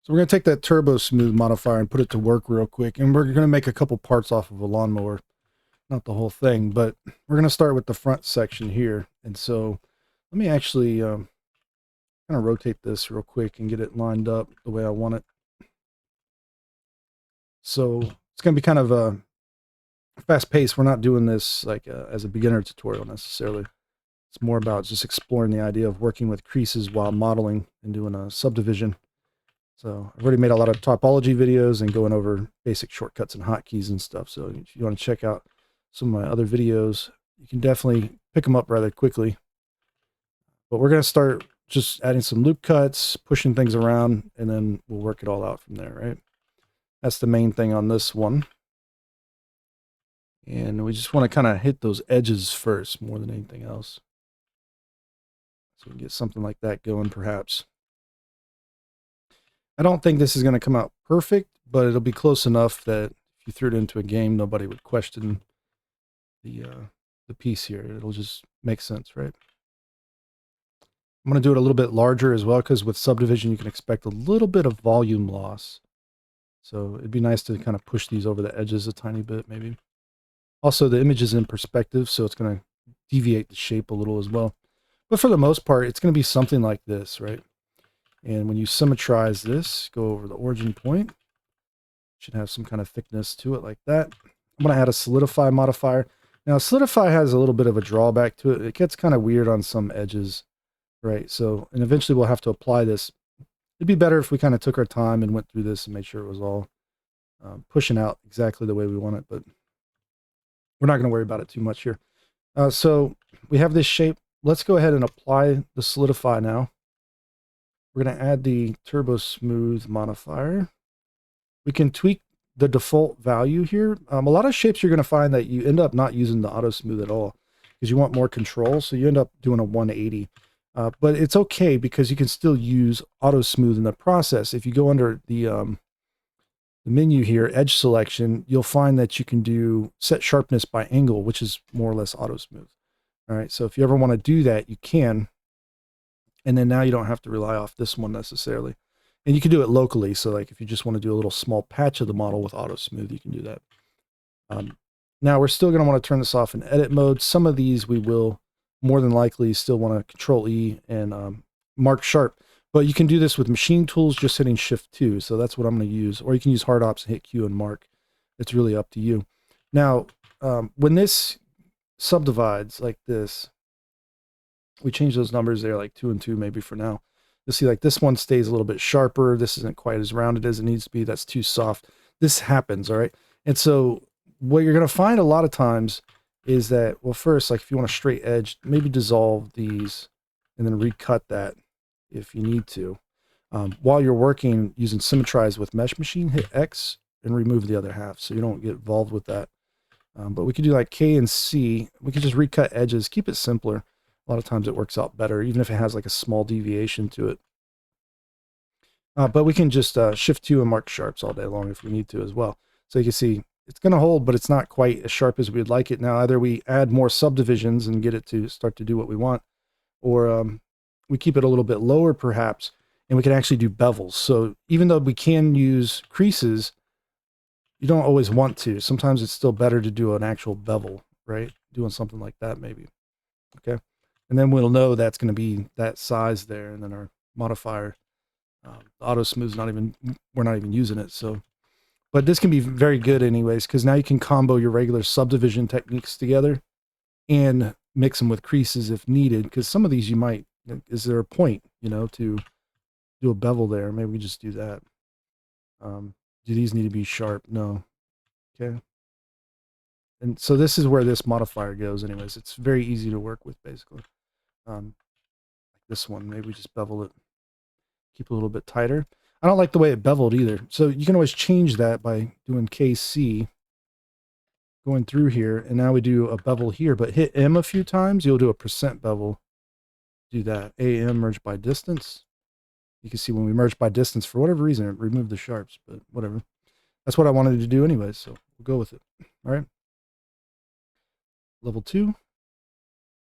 So we're going to take that TurboSmooth modifier and put it to work real quick. And we're going to make a couple parts off of a lawnmower. Not the whole thing, but we're going to start with the front section here. And so let me actually kind of rotate this real quick and get it lined up the way I want it. So it's going to be kind of a fast pace. We're not doing this like as a beginner tutorial necessarily. It's more about just exploring the idea of working with creases while modeling and doing a subdivision. So I've already made a lot of topology videos and going over basic shortcuts and hotkeys and stuff. So if you want to check out some of my other videos, you can definitely pick them up rather quickly. But we're going to start just adding some loop cuts, pushing things around, and then we'll work it all out from there, right? That's the main thing on this one. And we just want to kind of hit those edges first more than anything else. So we can get something like that going perhaps. I don't think this is going to come out perfect, but it'll be close enough that if you threw it into a game, nobody would question the piece here. It'll just make sense, right? I'm going to do it a little bit larger as well, because with subdivision, you can expect a little bit of volume loss. So it'd be nice to kind of push these over the edges a tiny bit, maybe. Also, the image is in perspective, so it's going to deviate the shape a little as well. But for the most part, it's going to be something like this, right? And when you symmetrize this, go over the origin point. Should have some kind of thickness to it like that. I'm going to add a solidify modifier. Now, solidify has a little bit of a drawback to it. It gets kind of weird on some edges, right? So, and eventually we'll have to apply this. It'd be better if we kind of took our time and went through this and made sure it was all pushing out exactly the way we want it, but we're not going to worry about it too much here. So we have this shape. Let's go ahead and apply the solidify now. We're going to add the TurboSmooth modifier. We can tweak the default value here. A lot of shapes you're going to find that you end up not using the auto smooth at all because you want more control. So you end up doing a 180. But it's okay because you can still use auto smooth in the process. If you go under the menu here, edge selection, you'll find that you can do set sharpness by angle, which is more or less auto smooth. All right. So if you ever want to do that, you can. And then now you don't have to rely off this one necessarily. And you can do it locally. So like if you just want to do a little small patch of the model with auto smooth, you can do that. Now we're still going to want to turn this off in edit mode. Some of these we will more than likely still want to Control E and mark sharp. But you can do this with machine tools just hitting Shift 2. So that's what I'm going to use. Or you can use hard ops and hit Q and mark. It's really up to you. Now, when this subdivides like this, we change those numbers there like 2 and 2 maybe for now. You'll see like this one stays a little bit sharper. This isn't quite as rounded as it needs to be. That's too soft. This happens, all right? And so what you're going to find a lot of times is that, well, first, like if you want a straight edge, maybe dissolve these and then recut that if you need to. While you're working using Symmetrize with Mesh Machine, hit X and remove the other half so you don't get involved with that. But we could do like K and C. We could just recut edges, keep it simpler. A lot of times it works out better, even if it has like a small deviation to it. But we can just Shift 2 and mark sharps all day long if we need to as well. So you can see it's going to hold, but it's not quite as sharp as we'd like it. Now, either we add more subdivisions and get it to start to do what we want, or we keep it a little bit lower perhaps, and we can actually do bevels. So even though we can use creases, you don't always want to. Sometimes it's still better to do an actual bevel, right? Doing something like that maybe. Okay. And then we'll know that's going to be that size there. And then our modifier, auto smooth's we're not even using it. So, but this can be very good anyways, because now you can combo your regular subdivision techniques together and mix them with creases if needed. Because some of these you might, is there a point, you know, to do a bevel there? Maybe we just do that. Do these need to be sharp? No. Okay. And so this is where this modifier goes anyways. It's very easy to work with basically. Like this one, maybe we just bevel it, keep it a little bit tighter. I don't like the way it beveled either. So you can always change that by doing KC, going through here, and now we do a bevel here, but hit M a few times, you'll do a percent bevel. Do that. AM merge by distance. You can see when we merge by distance, for whatever reason, it removed the sharps, but whatever. That's what I wanted to do anyway, so we'll go with it. All right. Level 2.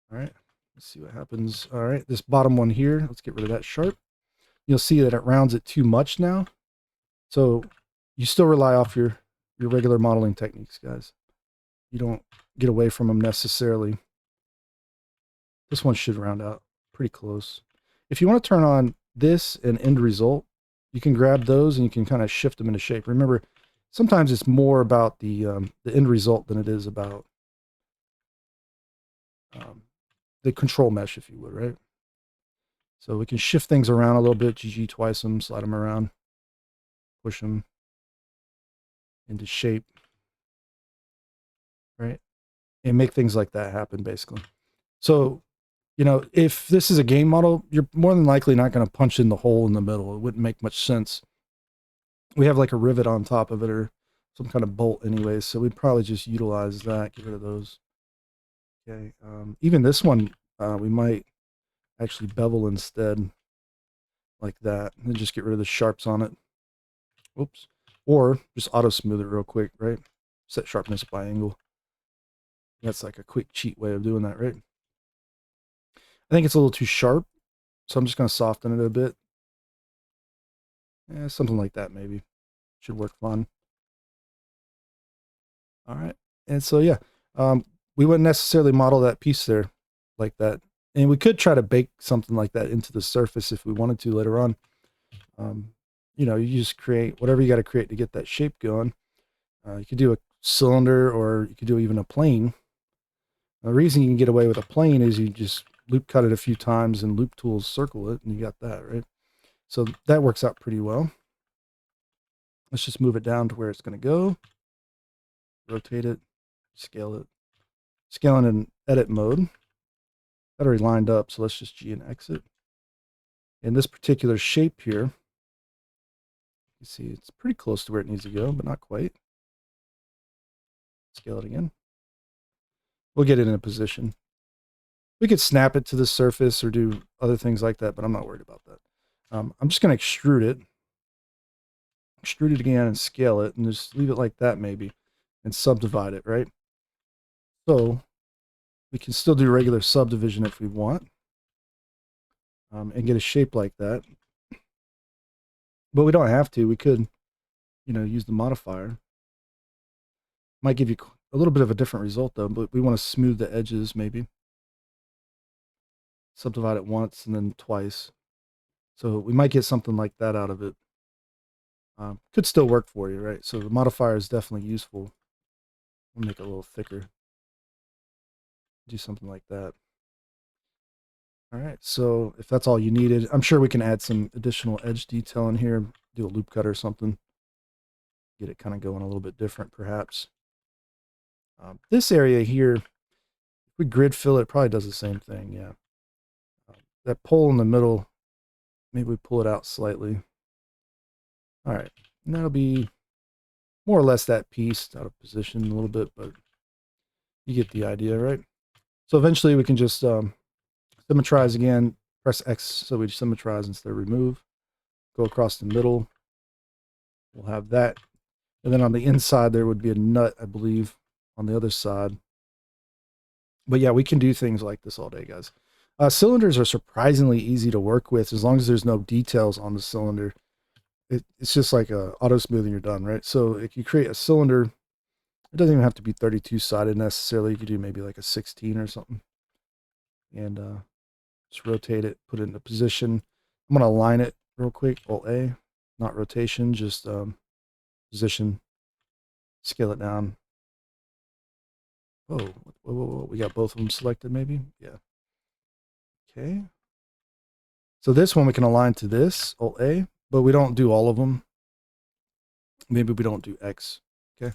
All right. Let's see what happens. All right, this bottom one here, let's get rid of that sharp. You'll see that it rounds it too much now. So you still rely off your regular modeling techniques, guys. You don't get away from them necessarily. This one should round out pretty close. If you want to turn on this and end result, you can grab those and you can kind of shift them into shape. Remember, sometimes it's more about the end result than it is about the control mesh, if you would, right? So we can shift things around a little bit, GG twice them, slide them around, push them into shape, right? And make things like that happen, basically. So, you know, if this is a game model, you're more than likely not going to punch in the hole in the middle. It wouldn't make much sense. We have like a rivet on top of it or some kind of bolt anyways, so we'd probably just utilize that, get rid of those. Okay, even this one, we might actually bevel instead, like that, and then just get rid of the sharps on it. Oops. Or just auto smooth it real quick, right? Set sharpness by angle. That's like a quick cheat way of doing that, right? I think it's a little too sharp, so I'm just going to soften it a bit. Yeah, something like that maybe. Should work fine. All right. And so, yeah, we wouldn't necessarily model that piece there like that. And we could try to bake something like that into the surface if we wanted to later on. You know, you just create whatever you got to create to get that shape going. You could do a cylinder or you could do even a plane. The reason you can get away with a plane is you just loop cut it a few times and loop tools circle it and you got that, right? So that works out pretty well. Let's just move it down to where it's going to go. Rotate it, scale it. Scaling in edit mode. That already lined up, so let's just G and exit. In this particular shape here, you see it's pretty close to where it needs to go, but not quite. Scale it again. We'll get it in a position. We could snap it to the surface or do other things like that, but I'm not worried about that. I'm just going to extrude it again and scale it and just leave it like that maybe and subdivide it, right? So we can still do regular subdivision if we want and get a shape like that. But we don't have to. We could, you know, use the modifier. Might give you a little bit of a different result though, but we want to smooth the edges maybe. Subdivide it once and then twice. So we might get something like that out of it. Could still work for you, right? So the modifier is definitely useful. We'll make it a little thicker. Do something like that. All right, so if that's all you needed, I'm sure we can add some additional edge detail in here, do a loop cut or something. Get it kind of going a little bit different perhaps. This area here, if we grid fill it, it probably does the same thing, yeah. That pole in the middle, maybe we pull it out slightly. All right, and that'll be more or less that piece out of position a little bit, but you get the idea, right? So eventually we can just symmetrize again, press X so we symmetrize instead of remove. Go across the middle. We'll have that. And then on the inside there would be a nut, I believe, on the other side. But yeah, we can do things like this all day, guys. Cylinders are surprisingly easy to work with as long as there's no details on the cylinder. It's just like a auto smoothing, you're done, right? So if you create a cylinder, it doesn't even have to be 32 sided necessarily. You could do maybe like a 16 or something. And just rotate it, put it into position. I'm going to align it real quick. Alt A, not rotation, just position. Scale it down. Oh, whoa. We got both of them selected maybe? Yeah. Okay. So this one we can align to this, Alt A, but we don't do all of them. Maybe we don't do X. Okay.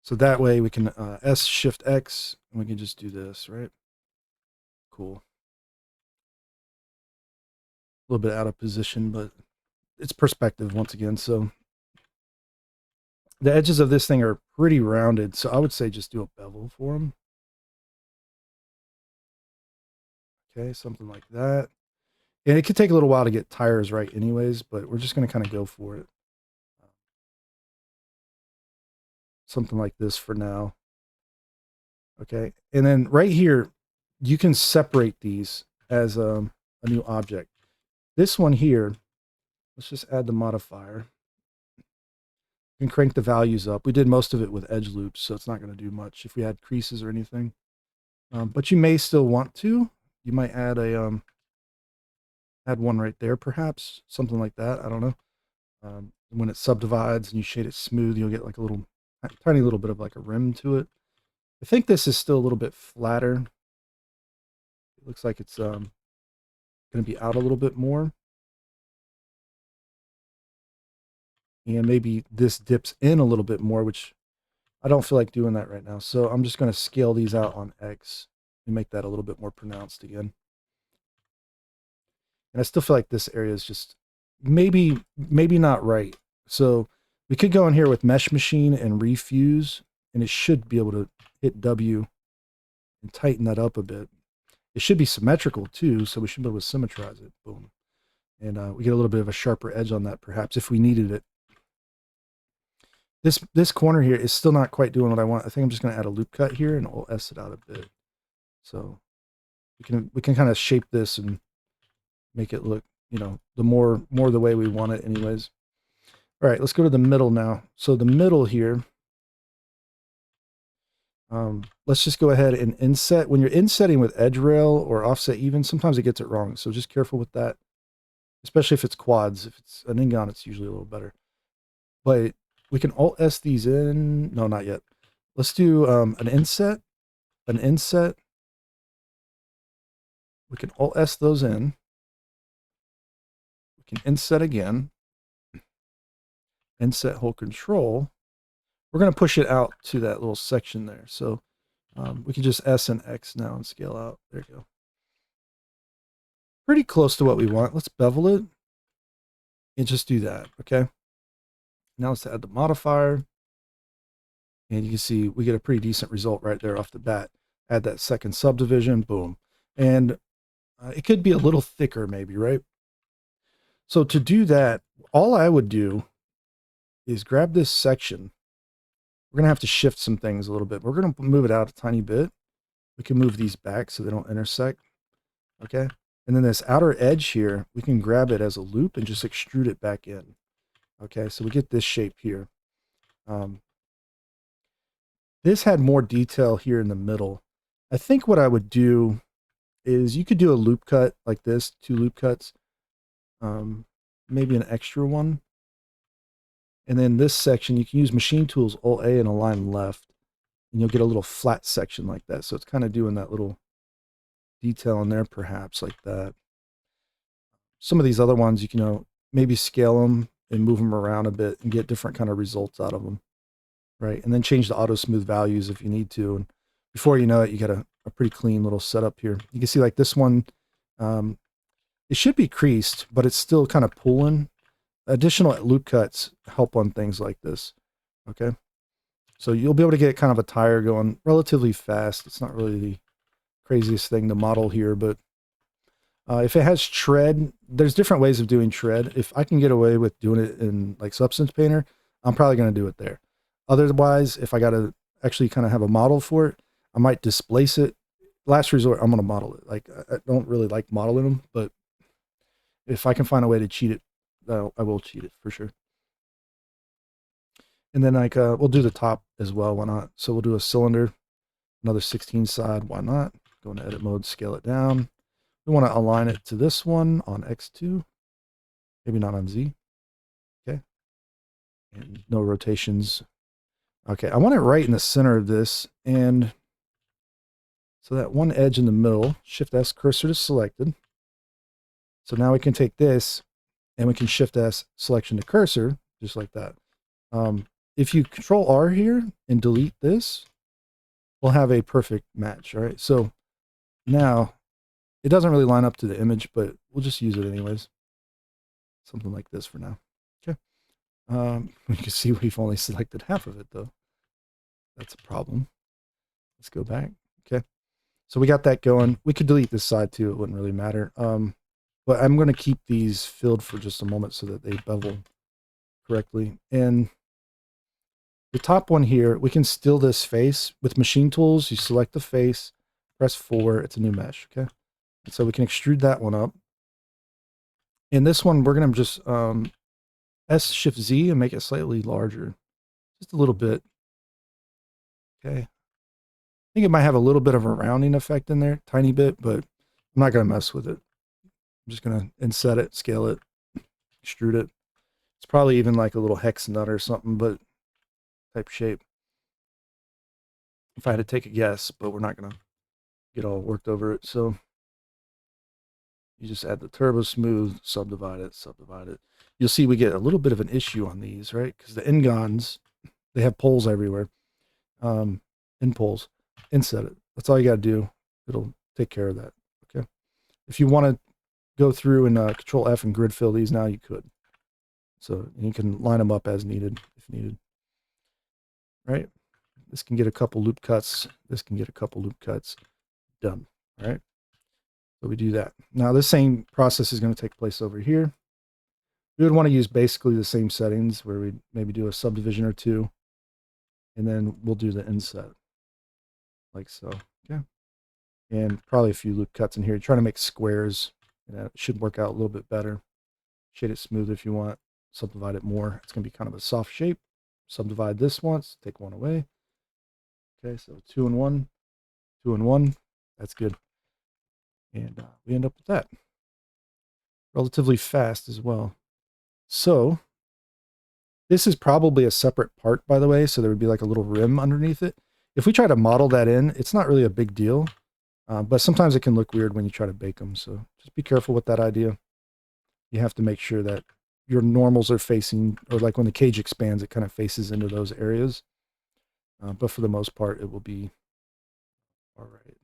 So that way we can S Shift X and we can just do this, right? Cool. A little bit out of position, but it's perspective once again. So the edges of this thing are pretty rounded. So I would say just do a bevel for them. Okay, something like that. And it could take a little while to get tires right anyways, but we're just going to kind of go for it. Something like this for now. Okay, and then right here, you can separate these as a new object. This one here, let's just add the modifier. can crank the values up. We did most of it with edge loops, so it's not going to do much if we had creases or anything. But you may still want to. You might add a add one right there, perhaps something like that. I don't know. When it subdivides and you shade it smooth, you'll get like a little tiny little bit of like a rim to it. I think this is still a little bit flatter. It looks like it's going to be out a little bit more. And maybe this dips in a little bit more, which I don't feel like doing that right now. So I'm just going to scale these out on X and make that a little bit more pronounced again. And I still feel like this area is just maybe not right. So we could go in here with Mesh Machine and refuse, and it should be able to hit W and tighten that up a bit. It should be symmetrical too, so we should be able to symmetrize it. Boom. And we get a little bit of a sharper edge on that, perhaps, if we needed it. This corner here is still not quite doing what I want. I think I'm just going to add a loop cut here, and I'll S it out a bit. So we can kind of shape this and make it look, you know, the more the way we want it anyways. All right, let's go to the middle now. So the middle here, let's just go ahead and inset. When you're insetting with edge rail or offset even, sometimes it gets it wrong. So just careful with that, especially if it's quads. If it's an ingon, it's usually a little better. But we can Alt S these in. No, not yet. Let's do an inset. We can Alt S those in. We can inset again. Inset hold control. We're going to push it out to that little section there. So we can just S and X now and scale out. There you go. Pretty close to what we want. Let's bevel it and just do that. Okay. Now let's add the modifier. And you can see we get a pretty decent result right there off the bat. Add that second subdivision. Boom. And it could be a little thicker maybe, right? So to do that, all I would do is grab this section. We're going to have to shift some things a little bit. We're going to move it out a tiny bit. We can move these back so they don't intersect. Okay. And then this outer edge here, we can grab it as a loop and just extrude it back in. Okay. So we get this shape here. This had more detail here in the middle. I think what I would do is you could do a loop cut like this, 2 loop cuts, maybe an extra one. And then this section, you can use Machine Tools Alt A and align left, and you'll get a little flat section like that. So it's kind of doing that little detail in there, perhaps like that. Some of these other ones, you can, you know, maybe scale them and move them around a bit and get different kind of results out of them, right? And then change the auto smooth values if you need to. And before you know it, you got a pretty clean little setup here. You can see like this one, it should be creased, but it's still kind of pulling. Additional loop cuts help on things like this. Okay. So you'll be able to get kind of a tire going relatively fast. It's not really the craziest thing to model here, but if it has tread, there's different ways of doing tread. If I can get away with doing it in like Substance Painter, I'm probably going to do it there. Otherwise, if I got to actually kind of have a model for it, I might displace it. Last resort, I'm going to model it. Like, I don't really like modeling them, but if I can find a way to cheat it, I will cheat it for sure. And then like we'll do the top as well. Why not? So we'll do a cylinder, another 16 side. Why not? Go into edit mode, scale it down. We want to align it to this one on X2, maybe not on Z. Okay. And no rotations. Okay. I want it right in the center of this. And so that one edge in the middle, Shift S, cursor to selected. So now we can take this and we can Shift S, selection to cursor, just like that. If you Control R here and delete this, we'll have a perfect match. All right. So now it doesn't really line up to the image, but we'll just use it anyways. Something like this for now. Okay. You can see we've only selected half of it though. That's a problem. Let's go back. Okay. So we got that going. We could delete this side too. It wouldn't really matter. But I'm going to keep these filled for just a moment so that they bevel correctly. And the top one here, we can still this face with Machine Tools. You select the face, press 4. It's a new mesh. Okay. And so we can extrude that one up. In this one, we're going to just S Shift Z and make it slightly larger. just a little bit. Okay. I think it might have a little bit of a rounding effect in there, tiny bit, but I'm not going to mess with it. I'm just going to inset it, scale it, extrude it. It's probably even like a little hex nut or something, but type shape. If I had to take a guess, but we're not going to get all worked over it. So you just add the TurboSmooth, subdivide it, subdivide it. You'll see we get a little bit of an issue on these, right? Because the Ngons, they have poles everywhere. End poles. Inset it. That's all you got to do. It'll take care of that. Okay. If you want to go through and Control F and grid fill these now, you could. So you can line them up as needed if needed. Right? This can get a couple loop cuts. This can get a couple loop cuts. Done. All right. So we do that. Now this same process is going to take place over here. We would want to use basically the same settings where we maybe do a subdivision or two, and then we'll do the inset like so. Okay. And probably a few loop cuts in here. You're trying to make squares. It should work out a little bit better. Shade it smooth if you want. Subdivide it more. It's going to be kind of a soft shape. Subdivide this once. Take one away. Okay, so 2 and 1. 2 and 1. That's good. And we end up with that. Relatively fast as well. So this is probably a separate part, by the way, so there would be like a little rim underneath it. If we try to model that in, it's not really a big deal, but sometimes it can look weird when you try to bake them, so just be careful with that idea. You have to make sure that your normals are facing, or like when the cage expands, it kind of faces into those areas, but for the most part, it will be all right.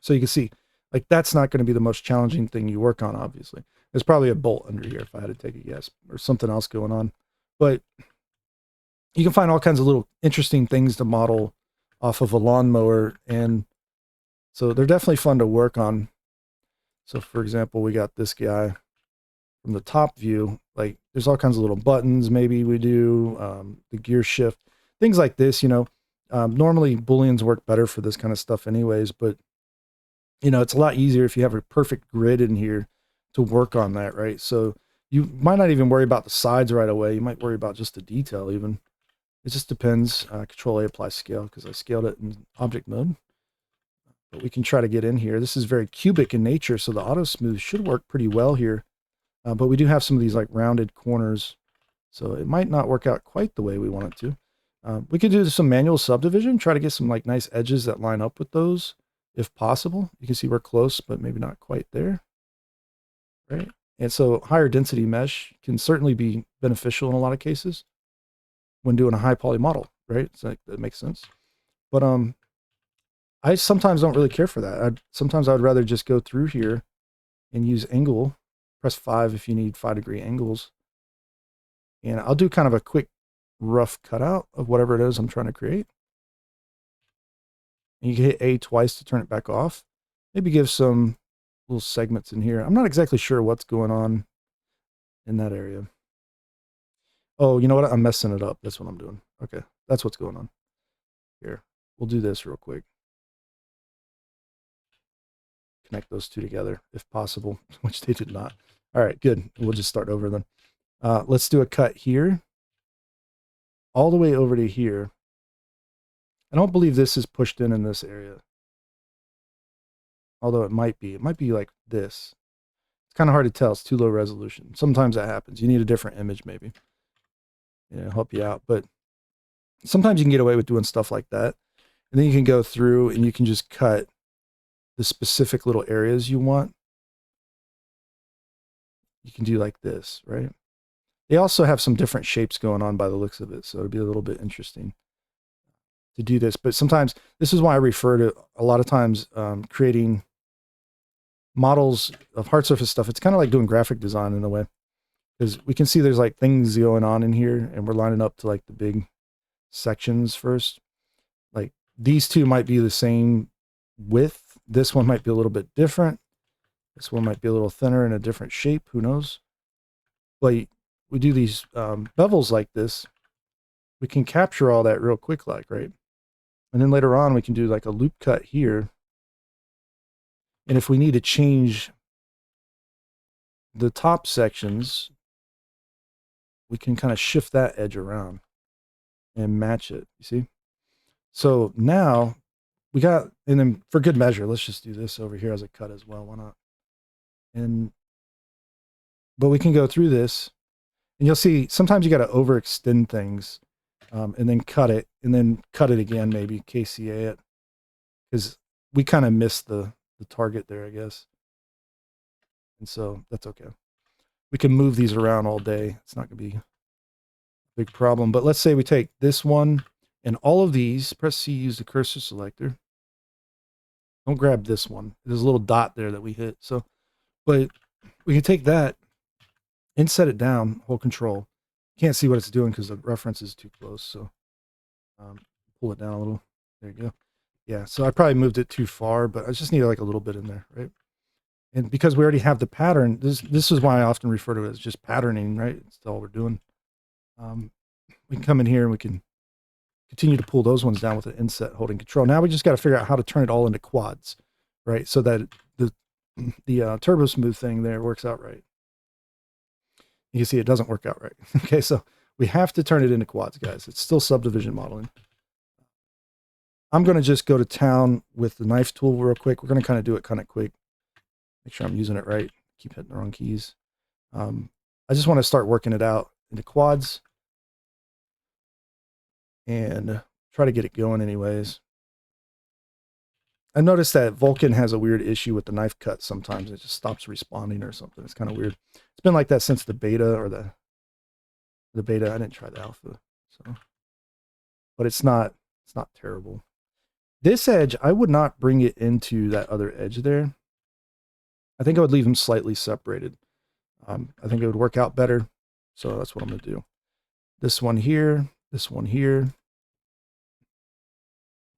So you can see, like, that's not going to be the most challenging thing you work on, obviously. There's probably a bolt under here if I had to take a guess, or something else going on. But you can find all kinds of little interesting things to model off of a lawnmower, and so they're definitely fun to work on. So for example, we got this guy from the top view. Like, there's all kinds of little buttons maybe we do, the gear shift, things like this, you know. Normally booleans work better for this kind of stuff anyways, but you know, it's a lot easier if you have a perfect grid in here to work on that, right? So you might not even worry about the sides right away. You might worry about just the detail even. It just depends. Control A, apply scale, because I scaled it in object mode. But we can try to get in here. This is very cubic in nature, so the auto smooth should work pretty well here. But we do have some of these like rounded corners, so it might not work out quite the way we want it to. We could do some manual subdivision, try to get some like nice edges that line up with those. If possible. You can see we're close, but maybe not quite there, right? And so higher density mesh can certainly be beneficial in a lot of cases when doing a high poly model, right? So that makes sense. But I sometimes don't really care for that. Sometimes I would rather just go through here and use angle. Press 5 if you need 5-degree angles. And I'll do kind of a quick rough cutout of whatever it is I'm trying to create. And you can hit A twice to turn it back off. Maybe give some little segments in here. I'm not exactly sure what's going on in that area. Oh, you know what? I'm messing it up. That's what I'm doing. Okay, that's what's going on. Here, we'll do this real quick. Connect those two together if possible, which they did not. All right, good. We'll just start over then. Let's do a cut here. All the way over to here. I don't believe this is pushed in this area. Although it might be. It might be like this. It's kind of hard to tell. It's too low resolution. Sometimes that happens. You need a different image maybe. Yeah, help you out. But sometimes you can get away with doing stuff like that. And then you can go through and you can just cut the specific little areas you want. You can do like this, right? They also have some different shapes going on by the looks of it. So it'll be a little bit interesting to do this. But sometimes, this is why I refer to a lot of times creating models of hard surface stuff. It's kind of like doing graphic design in a way, because we can see there's like things going on in here, and we're lining up to like the big sections first. Like these two might be the same width. This one might be a little bit different. This one might be a little thinner in a different shape. Who knows? But we do these bevels like this. We can capture all that real quick, like, right? And then later on, we can do like a loop cut here. And if we need to change the top sections, we can kind of shift that edge around. and match it. You see? So now we got, and then for good measure, let's just do this over here as a cut as well. Why not? And, but we can go through this and you'll see sometimes you got to overextend things and then cut it again, maybe KCA it, because we kind of missed the target there, I guess. And so that's okay. We can move these around all day. It's not going to be a big problem. But let's say we take this one and all of these, press C, use the cursor selector. Don't grab this one. There's a little dot there that we hit. So, but we can take that and set it down, hold control. Can't see what it's doing because the reference is too close. So pull it down a little. There you go. Yeah, so I probably moved it too far, but I just need like a little bit in there, right? And because we already have the pattern, this is why I often refer to it as just patterning, right? That's all we're doing. We can come in here and we can continue to pull those ones down with an inset holding control. Now we just got to figure out how to turn it all into quads, right? So that the TurboSmooth thing there works out right. You can see it doesn't work out right. Okay, so we have to turn it into quads, guys. It's still subdivision modeling. I'm going to just go to town with the knife tool real quick. We're going to kind of do it kind of quick. Make sure I'm using it right. Keep hitting the wrong keys. I just want to start working it out into quads and try to get it going anyways. I noticed that Vulkan has a weird issue with the knife cut sometimes. It just stops responding or something. It's kind of weird. It's been like that since the beta or the beta. I didn't try the alpha, so, but it's not terrible. This edge, I would not bring it into that other edge there. I think I would leave them slightly separated. I think it would work out better. So that's what I'm going to do. This one here, this one here.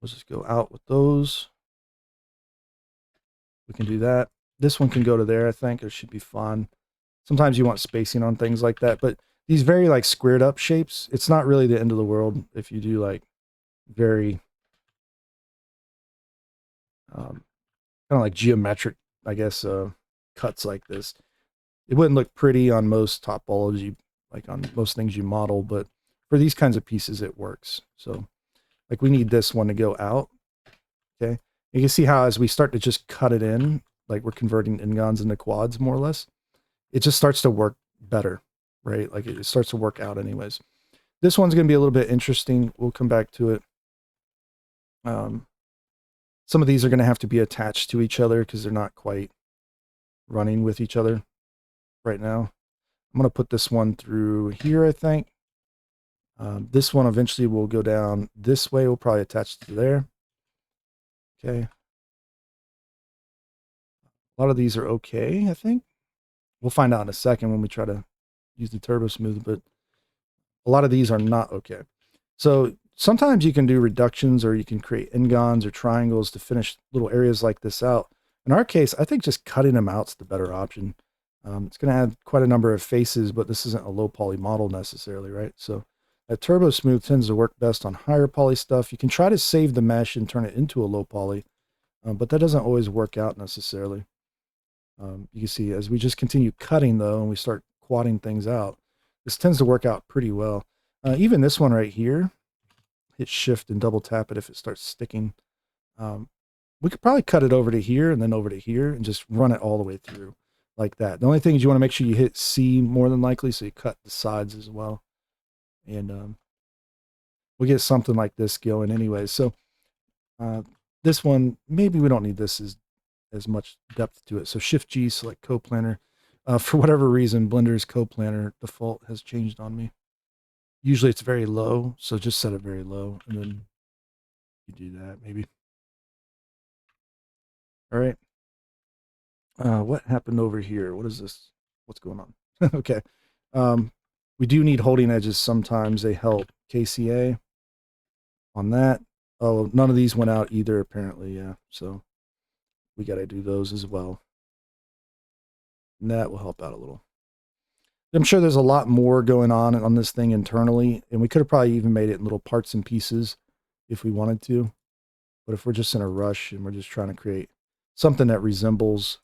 Let's just go out with those. We can do that. This one can go to there, I think. It should be fun. Sometimes you want spacing on things like that, but these very like squared up shapes, it's not really the end of the world if you do like very kind of like geometric, I guess, cuts like this. It wouldn't look pretty on most topology, like on most things you model, but for these kinds of pieces, it works. So like we need this one to go out. Okay. You can see how as we start to just cut it in, like we're converting n-gons into quads more or less, it just starts to work better, right? Like it starts to work out anyways. This one's going to be a little bit interesting. We'll come back to it. Some of these are going to have to be attached to each other because they're not quite running with each other right now. I'm going to put this one through here, I think. This one eventually will go down this way. We'll probably attach to there. Okay. A lot of these are okay, I think. We'll find out in a second when we try to use the TurboSmooth, but a lot of these are not okay. So sometimes you can do reductions or you can create n-gons or triangles to finish little areas like this out. In our case, I think just cutting them out is the better option. It's going to add quite a number of faces, but this isn't a low poly model necessarily, right? So that TurboSmooth tends to work best on higher poly stuff. You can try to save the mesh and turn it into a low poly, but that doesn't always work out necessarily. You can see as we just continue cutting though, and we start quadding things out, this tends to work out pretty well. Even this one right here, hit shift and double tap it if it starts sticking. We could probably cut it over to here and then over to here and just run it all the way through like that. The only thing is you want to make sure you hit C more than likely, so you cut the sides as well. And we'll get something like this going anyway. So this one, maybe we don't need this as much depth to it. So Shift G, select coplanar. For whatever reason, Blender's coplanar default has changed on me. Usually it's very low, so just set it very low, and then you do that maybe. All right. What happened over here? What is this? What's going on? Okay. We do need holding edges sometimes. They help. KCA on that. Oh, none of these went out either, apparently. Yeah. So we got to do those as well. And that will help out a little. I'm sure there's a lot more going on this thing internally, and we could have probably even made it in little parts and pieces if we wanted to. But if we're just in a rush and we're just trying to create something that resembles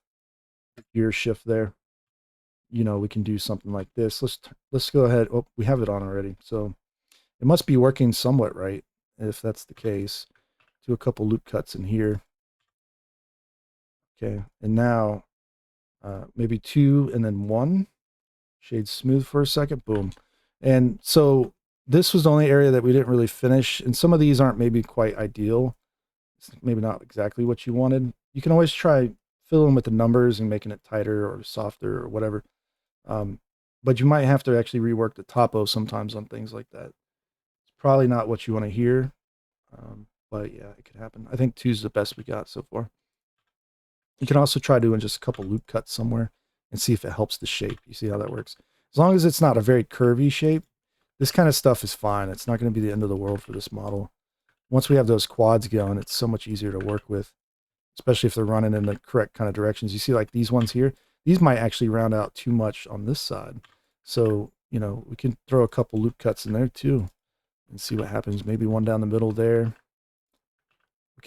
the gear shift there, you know, we can do something like this. Let's go ahead. Oh, we have it on already. So It must be working somewhat right. If that's the case, do a couple loop cuts in here. Okay, and now maybe 2 and then 1. Shade smooth for a second, boom. And so this was the only area that we didn't really finish, and some of these aren't maybe quite ideal. It's maybe not exactly what you wanted. You can always try filling with the numbers and making it tighter or softer or whatever. But you might have to actually rework the topo sometimes on things like that. It's probably not what you want to hear, but yeah, it could happen. I think 2 is the best we got so far. You can also try doing just a couple loop cuts somewhere and see if it helps the shape. You see how that works? As long as it's not a very curvy shape, this kind of stuff is fine. It's not going to be the end of the world for this model. Once we have those quads going, it's so much easier to work with, especially if they're running in the correct kind of directions. You see like these ones here, these might actually round out too much on this side. So, you know, we can throw a couple loop cuts in there too and see what happens. Maybe one down the middle there.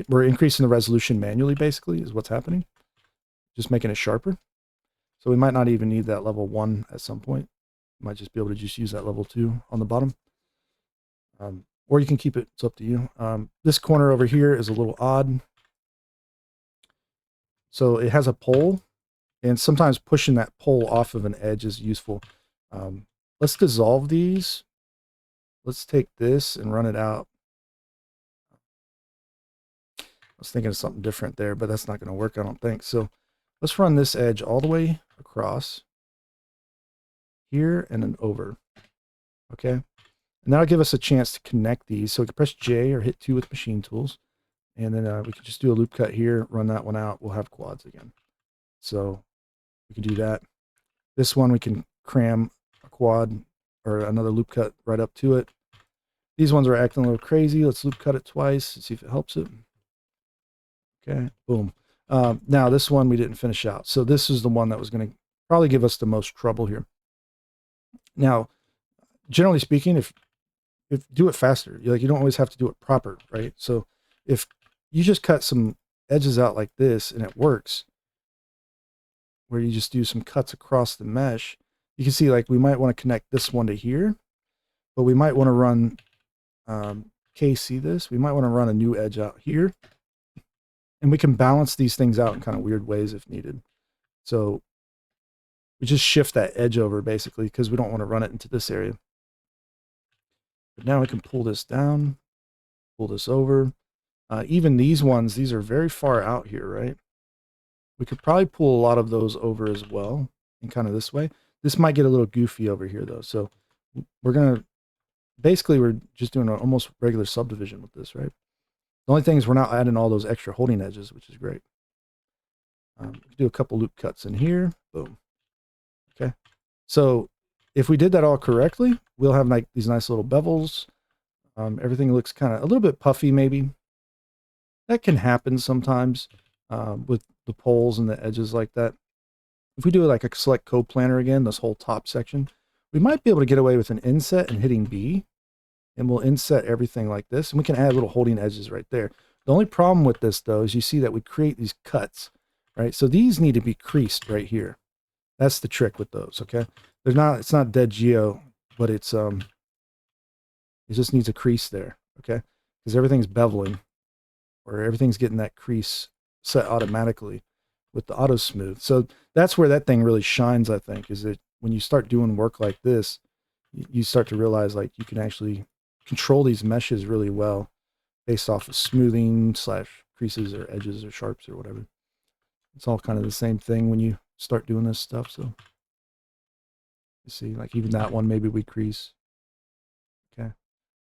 We're increasing the resolution manually, basically, is what's happening. Just making it sharper. So we might not even need that level 1 at some point. Might just be able to just use that level 2 on the bottom. Or you can keep it, it's up to you. This corner over here is a little odd. So it has a pole, and sometimes pushing that pole off of an edge is useful. Let's dissolve these. Let's take this and run it out. I was thinking of something different there, but that's not going to work, I don't think. So let's run this edge all the way across here and then over. Okay. And that'll give us a chance to connect these. So we can press J or hit 2 with machine tools. And then we can just do a loop cut here, run that one out. We'll have quads again. So we can do that. This one, we can cram a quad or another loop cut right up to it. These ones are acting a little crazy. Let's loop cut it twice and see if it helps it. Okay, boom. Now this one we didn't finish out. So this is the one that was going to probably give us the most trouble here. Now, generally speaking, if do it faster, you don't always have to do it proper, right? So if you just cut some edges out like this and it works, where you just do some cuts across the mesh, you can see like we might want to connect this one to here, but we might want to run, see this? We might want to run a new edge out here, and we can balance these things out in kind of weird ways if needed. So we just shift that edge over basically because we don't want to run it into this area. But now we can pull this down, pull this over. Even these ones, these are very far out here, right? We could probably pull a lot of those over as well and kind of this way. This might get a little goofy over here though. So we're going to, basically we're just doing an almost regular subdivision with this, right? The only thing is we're not adding all those extra holding edges, which is great. Do a couple loop cuts in here. Boom. Okay. So if we did that all correctly, we'll have like these nice little bevels. Everything looks kind of a little bit puffy maybe. That can happen sometimes with the poles and the edges like that. If we do like a select code planner again, this whole top section, we might be able to get away with an inset and hitting B, and we'll inset everything like this, and we can add little holding edges right there. The only problem with this though is you see that we create these cuts, right? So these need to be creased right here. That's the trick with those, okay? It's not dead geo, but it just needs a crease there, okay? Because everything's beveling, or everything's getting that crease set automatically with the auto smooth. So that's where that thing really shines, I think, is that when you start doing work like this, you start to realize like you can actually control these meshes really well based off of smoothing / creases or edges or sharps or whatever. It's all kind of the same thing when you start doing this stuff. So you see, like even that one, maybe we crease. Okay.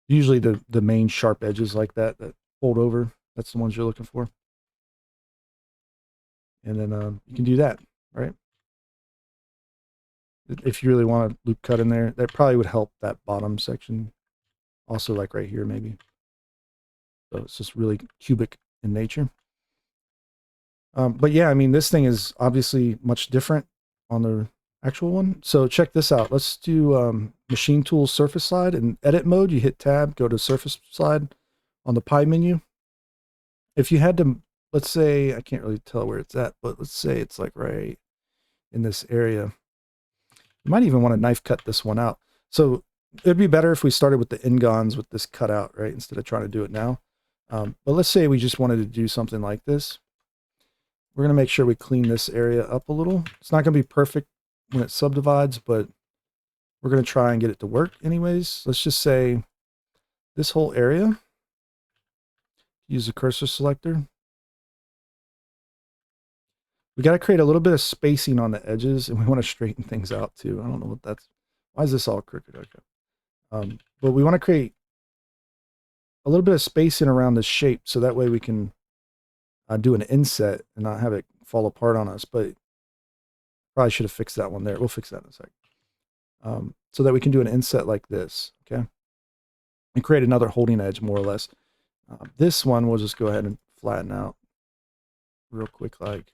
Usually the main sharp edges like that fold over, that's the ones you're looking for. And then you can do that, right? If you really want a loop cut in there, that probably would help that bottom section. Also like right here, maybe. So it's just really cubic in nature. But yeah, I mean, this thing is obviously much different on the actual one. So check this out. Let's do machine tools surface slide. In edit mode, you hit tab, go to surface slide on the pie menu. If you had to, let's say, I can't really tell where it's at, but let's say it's like right in this area. You might even want to knife cut this one out. So It'd be better if we started with the n-gons with this cutout, right? Instead of trying to do it now. But let's say we just wanted to do something like this. We're going to make sure we clean this area up a little. It's not going to be perfect when it subdivides, but we're going to try and get it to work anyways. Let's just say this whole area, use the cursor selector. We got to create a little bit of spacing on the edges, and we want to straighten things out too. I don't know what that's, why is this all crooked? Okay. But we want to create a little bit of spacing around this shape, so that way we can do an inset and not have it fall apart on us. But probably should have fixed that one there. We'll fix that in a sec. So that we can do an inset like this, okay? And create another holding edge, more or less. This one, we'll just go ahead and flatten out real quick, like.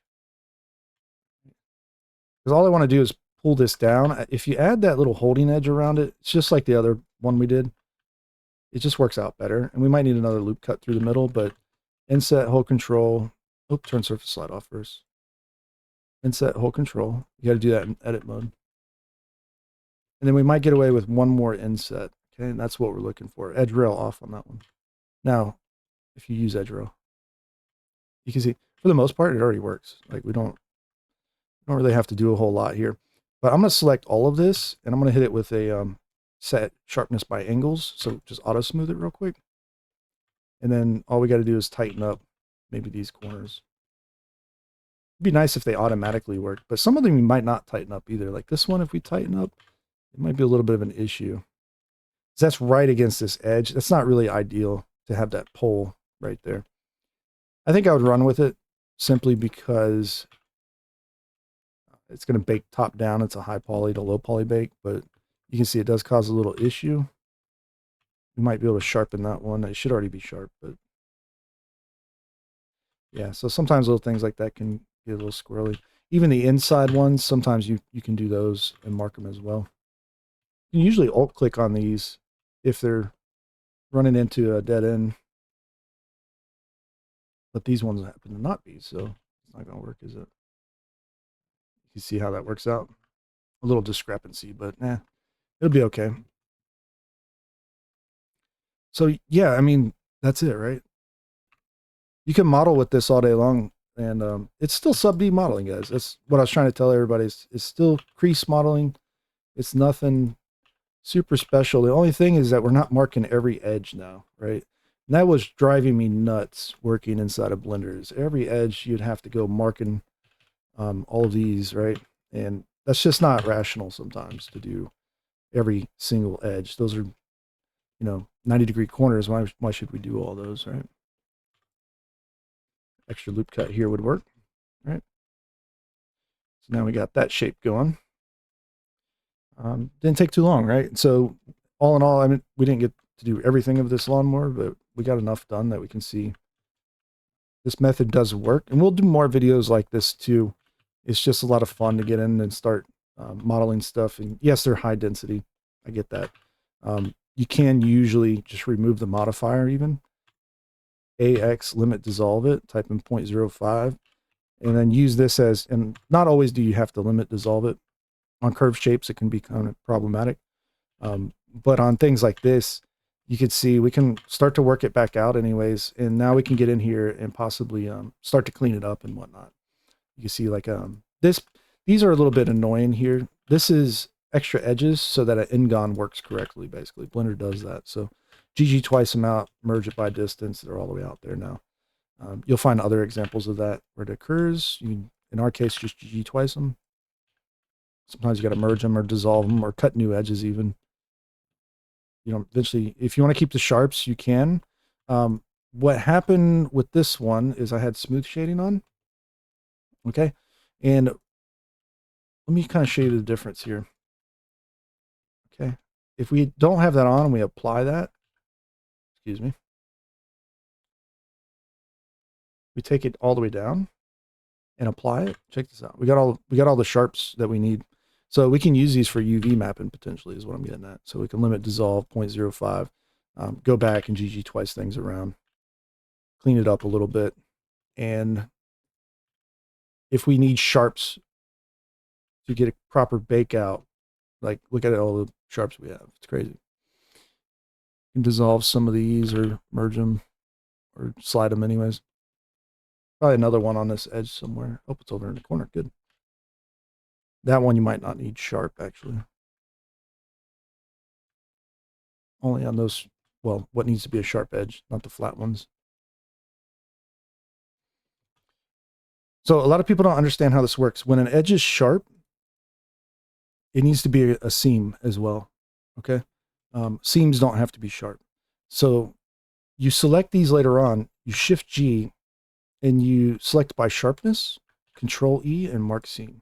Because all I want to do is pull this down. If you add that little holding edge around it, it's just like the other one we did. It just works out better. And we might need another loop cut through the middle, but inset, hold control. Oh, turn surface slide off first. Inset, hold control. You got to do that in edit mode. And then we might get away with one more inset. Okay, and that's what we're looking for. Edge rail off on that one. Now, if you use edge rail, you can see for the most part it already works. Like we don't really have to do a whole lot here. But I'm going to select all of this, and I'm going to hit it with a set sharpness by angles. So just auto smooth it real quick. And then all we got to do is tighten up maybe these corners. It'd be nice if they automatically worked, but some of them you might not tighten up either. Like this one, if we tighten up, it might be a little bit of an issue. That's right against this edge. That's not really ideal to have that pole right there. I think I would run with it simply because it's going to bake top down. It's a high poly to low poly bake, but you can see it does cause a little issue. We might be able to sharpen that one. It should already be sharp, but yeah, so sometimes little things like that can get a little squirrely. Even the inside ones, sometimes you can do those and mark them as well. You can usually alt click on these if they're running into a dead end. But these ones happen to not be, so it's not going to work, is it? You see how that works out? A little discrepancy, but it'll be okay. So yeah, I mean, that's it, right? You can model with this all day long, and it's still sub-D modeling, guys. That's what I was trying to tell everybody. It's still crease modeling. It's nothing super special. The only thing is that we're not marking every edge now, right? And that was driving me nuts working inside of Blenders. Every edge you'd have to go marking all of these, right? And that's just not rational sometimes to do every single edge. Those are, 90-degree corners. Why should we do all those, right? Extra loop cut here would work, right? So now we got that shape going. Didn't take too long, right? So all in all, I mean, we didn't get to do everything of this lawnmower, but we got enough done that we can see this method does work. And we'll do more videos like this too. It's just a lot of fun to get in and start modeling stuff. And yes, they're high density. I get that. You can usually just remove the modifier even. AX limit dissolve it, type in 0.05, and then use this as, and not always do you have to limit dissolve it. On curved shapes, it can be kind of problematic. But on things like this, you can see we can start to work it back out anyways. And now we can get in here and possibly start to clean it up and whatnot. You can see like these are a little bit annoying here. This is extra edges so that an n-gon works correctly, basically. Blender does that. So GG twice them out, merge it by distance. They're all the way out there now. You'll find other examples of that where it occurs. You, in our case, just GG twice them. Sometimes you got to merge them or dissolve them or cut new edges even. Eventually, if you want to keep the sharps, you can. What happened with this one is I had smooth shading on. Okay. And let me kind of show you the difference here. Okay. If we don't have that on and we apply that, excuse me, we take it all the way down and apply it. Check this out. We got all the sharps that we need. So we can use these for UV mapping potentially is what I'm getting at. So we can limit dissolve 0.05, go back and GG twice things around, clean it up a little bit. And if we need sharps to get a proper bake out, like look at all the sharps we have. It's crazy. You can dissolve some of these or merge them or slide them anyways. Probably another one on this edge somewhere. Oh, it's over in the corner. Good. That one you might not need sharp, actually. Only on those, well, what needs to be a sharp edge, not the flat ones. So a lot of people don't understand how this works. When an edge is sharp, it needs to be a seam as well, okay? Seams don't have to be sharp. So you select these later on, you Shift G, and you select by sharpness, Control E, and mark seam.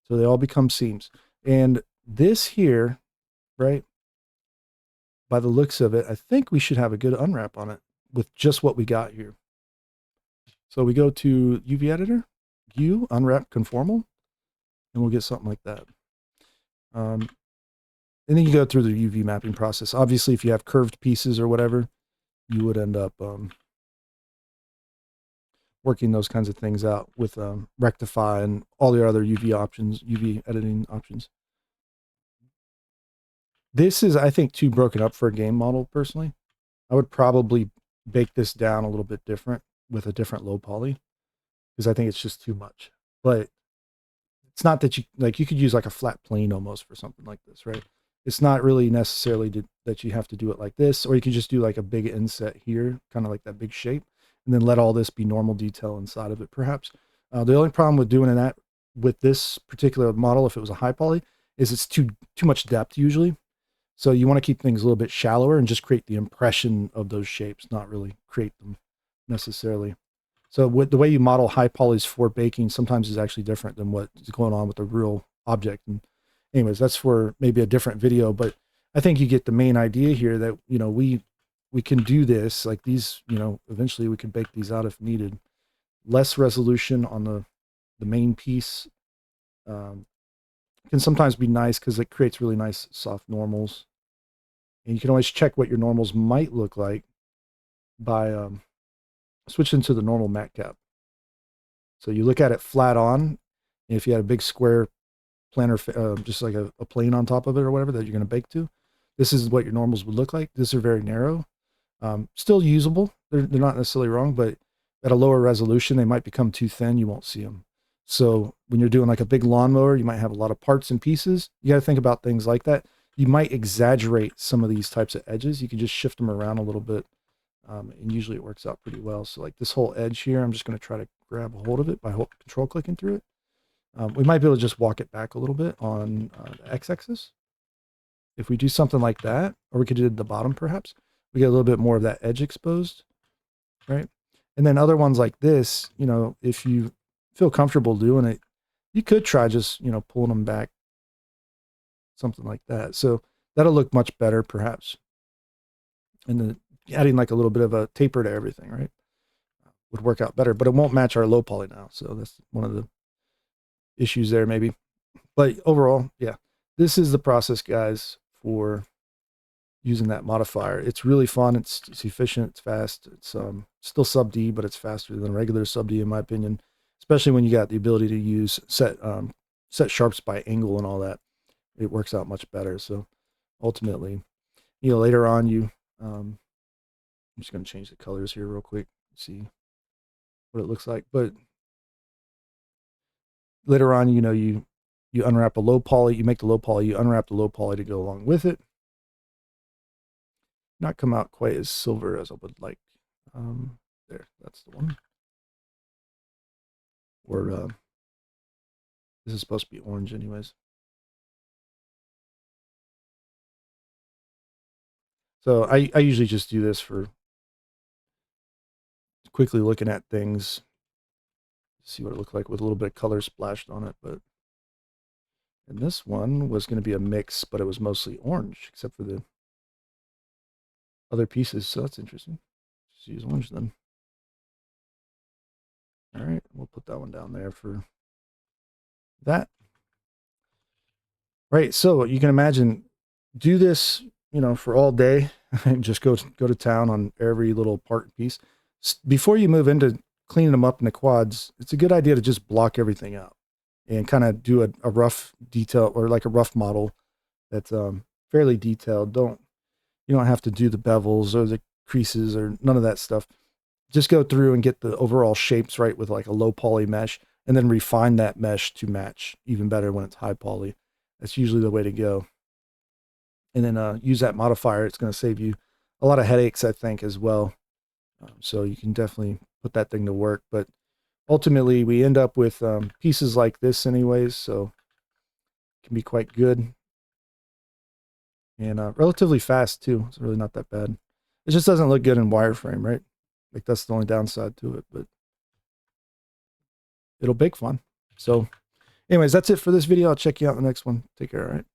So they all become seams. And this here, right, by the looks of it, I think we should have a good unwrap on it with just what we got here. So we go to UV editor, view, unwrap conformal, and we'll get something like that. And then you go through the UV mapping process. Obviously, if you have curved pieces or whatever, you would end up working those kinds of things out with rectify and all the other UV options, UV editing options. This is, I think, too broken up for a game model, personally. I would probably bake this down a little bit different with a different low poly, because I think it's just too much. But it's not that you, like, you could use like a flat plane almost for something like this, right? It's not really necessarily that you have to do it like this, or you can just do like a big inset here, kind of like that big shape, and then let all this be normal detail inside of it, perhaps. The only problem with doing that with this particular model, if it was a high poly, is it's too much depth usually. So you want to keep things a little bit shallower and just create the impression of those shapes, not really create them necessarily. So with the way you model high polys for baking sometimes is actually different than what is going on with the real object. And anyways, that's for maybe a different video, but I think you get the main idea here that, you know, we can do this like these, you know, eventually we can bake these out if needed. Less resolution on the main piece can sometimes be nice because it creates really nice soft normals. And you can always check what your normals might look like by switching to the normal mat cap. So you look at it flat on, and if you had a big square planar, just like a plane on top of it or whatever that you're going to bake to, this is what your normals would look like. These are very narrow, still usable. They're not necessarily wrong, but at a lower resolution, they might become too thin. You won't see them. So when you're doing like a big lawnmower, you might have a lot of parts and pieces. You got to think about things like that. You might exaggerate some of these types of edges. You can just shift them around a little bit. And usually it works out pretty well. So like this whole edge here, I'm just going to try to grab a hold of it by control clicking through it. We might be able to just walk it back a little bit on the x-axis. If we do something like that, or we could do it at the bottom perhaps, we get a little bit more of that edge exposed, right? And then other ones like this, you know, if you feel comfortable doing it, you could try just, you know, pulling them back, something like that. So that'll look much better perhaps. And then adding like a little bit of a taper to everything, right, would work out better, but it won't match our low poly now. So that's one of the issues there maybe. But overall, yeah, this is the process, guys, for using that modifier. It's really fun. It's efficient. It's fast. It's still sub D, but it's faster than regular sub D in my opinion, especially when you got the ability to use set sharps by angle and all that. It works out much better. So ultimately, you know, later on you I'm just going to change the colors here real quick, see what it looks like. But later on, you know, you unwrap a low poly, you make the low poly, you unwrap the low poly to go along with it. Not come out quite as silver as I would like. There, that's the one. Or this is supposed to be orange anyways. So I usually just do this for quickly looking at things, see what it looked like with a little bit of color splashed on it. But and this one was going to be a mix, but it was mostly orange except for the other pieces. So that's interesting. Just use orange then. All right, we'll put that one down there for that. Right, so you can imagine, do this, you know, for all day, and just go to town on every little part and piece. Before you move into cleaning them up in the quads, it's a good idea to just block everything out and kind of do a rough detail or like a rough model that's fairly detailed. Don't, You don't have to do the bevels or the creases or none of that stuff. Just go through and get the overall shapes right with like a low poly mesh, and then refine that mesh to match even better when it's high poly. That's usually the way to go. And then use that modifier. It's going to save you a lot of headaches, I think, as well. So you can definitely put that thing to work. But ultimately, we end up with pieces like this anyways, so it can be quite good. And relatively fast, too. It's really not that bad. It just doesn't look good in wireframe, right? Like, that's the only downside to it, but it'll bake fun. So anyways, that's it for this video. I'll check you out in the next one. Take care, all right?